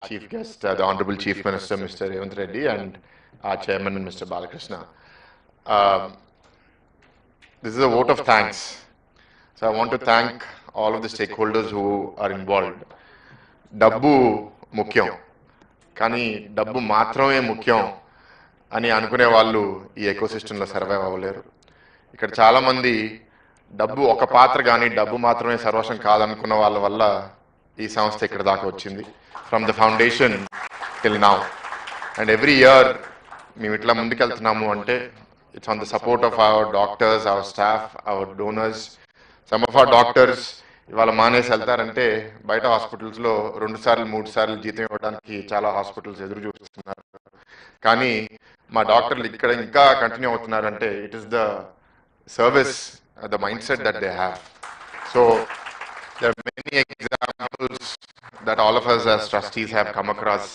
chief guest, the Honorable Chief Minister, Mr. Revanth Reddy, and our Chairman, Mr. Balakrishna. Um, this is a vote of thanks. So I want to thank all of the stakeholders who are involved. డబ్బు ముఖ్యం, కానీ డబ్బు మాత్రమే ముఖ్యం అని అనుకునే వాళ్ళు ఈ ఎకోసిస్టంలో సర్వైవ్ అవ్వలేరు. ఇక్కడ చాలామంది డబ్బు ఒక పాత్ర కానీ డబ్బు మాత్రమే సర్వస్వం కాదనుకున్న వాళ్ళ వల్ల ఈ సంస్థ ఇక్కడ దాకా వచ్చింది. From the foundation till now and every year మేము ఇట్లా ముందుకెళ్తున్నాము అంటే it's on the support of our doctors, our staff, our donors. Some of our doctors ఇవాళ మానేసి వెళ్తారంటే బయట హాస్పిటల్స్లో 2 సార్లు 3 సార్లు జీతం ఇవ్వడానికి చాలా హాస్పిటల్స్ ఎదురు చూస్తున్నారు. కానీ మా డాక్టర్లు ఇక్కడ ఇంకా కంటిన్యూ అవుతున్నారంటే it is the service, the mind set that they have. So there are many examples that all of us as trustees have come across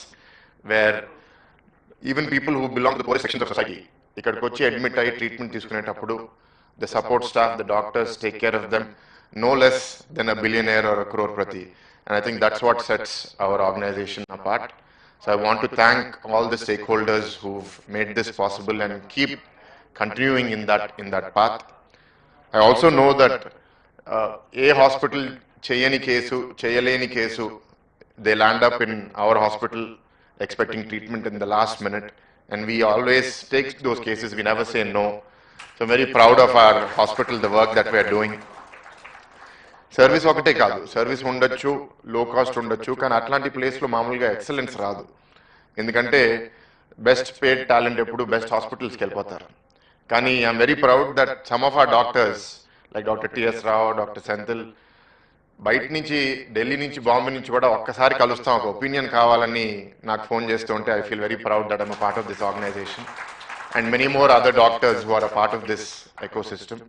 where even people who belong to the poorest sections of society ikkadiki vachi admit ayi treatment తీసుకునేటప్పుడు the support staff, the doctors take care of them no less than a billionaire or a crorepati, and I think that's what sets our organization apart. So I want to thank all the stakeholders who've made this possible and keep continuing in that path. I also know that a hospital చేయలేని case they land up in our hospital expecting treatment in the last minute, and we always take those cases, we never say no. So I'm very proud of our hospital, the work that we are doing. Service ఒకటే కాదు, service ఉండొచ్చు, లో cost ఉండొచ్చు, కానీ అట్లాంటి ప్లేస్లో మామూలుగా excellence రాదు. ఎందుకంటే బెస్ట్ పేడ్ టాలెంట్ ఎప్పుడు బెస్ట్ హాస్పిటల్స్కి వెళ్ళిపోతారు. కానీ I'm very proud that some of our doctors like doctor TS Rao, doctor Senthil, బయట నుంచి ఢిల్లీ నుంచి బాంబే నుంచి కూడా ఒక్కసారి కలుస్తాం, ఒక ఒపీనియన్ కావాలని నాకు ఫోన్ చేస్తూ ఉంటే I feel very proud that I'm a part of this organisation and many more other doctors who are a part of this ecosystem.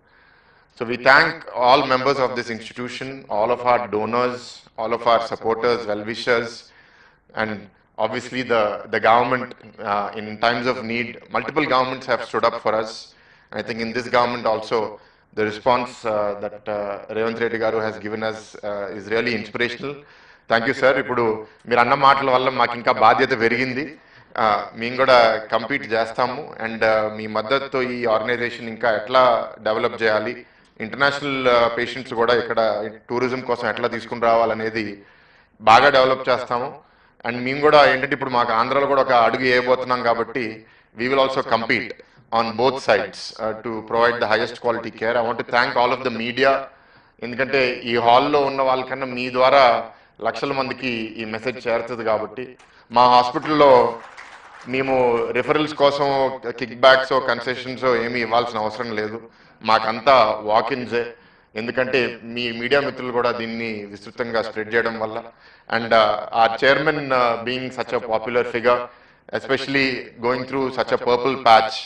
So we thank all members of this institution, all of our donors, all of our supporters, well-wishers, and obviously the government in times of need. Multiple governments have stood up for us. And I think in this government also, the response that Revanth Reddy garu has given us is really inspirational. Thank you, sir. Ipudu meer anna maatala valla maaku inka బాధ్యత పెరిగింది. మేము కూడా compete చేస్తాము and మీ మద్దతుతో ఈ organisation ఇంకా ఎట్లా develop చేయాలి, ఇంటర్నేషనల్ పేషెంట్స్ కూడా ఇక్కడ టూరిజం కోసం ఎట్లా తీసుకుని రావాలనేది బాగా డెవలప్ చేస్తాము. అండ్ మేము కూడా ఏంటంటే ఇప్పుడు మాకు ఆంధ్రాలో కూడా ఒక అడుగు వేయబోతున్నాం కాబట్టి we will also compete on both sides to provide the highest quality care. I want to thank all of the media, ఎందుకంటే ఈ హాల్లో ఉన్న వాళ్ళకన్నా మీ ద్వారా లక్షల మందికి ఈ మెసేజ్ చేరుతుంది. కాబట్టి మా హాస్పిటల్లో మేము రిఫరల్స్ కోసం కిక్ బ్యాక్స్ కన్సెషన్స్ ఏమీ ఇవ్వాల్సిన అవసరం లేదు, మాకంతా వాకిన్సే. ఎందుకంటే మీ మీడియా మిత్రులు కూడా దీన్ని విస్తృతంగా స్ప్రెడ్ చేయడం వల్ల అండ్ ఆ chairman being such a popular figure, especially going through such a purple patch,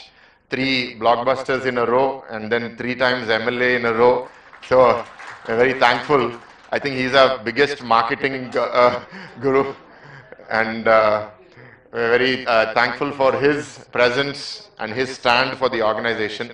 3 blockbusters in a row and then 3 times MLA in a row. So I'm very thankful. I think he's our biggest marketing guru and we're very thankful for his presence and his stand for the organization.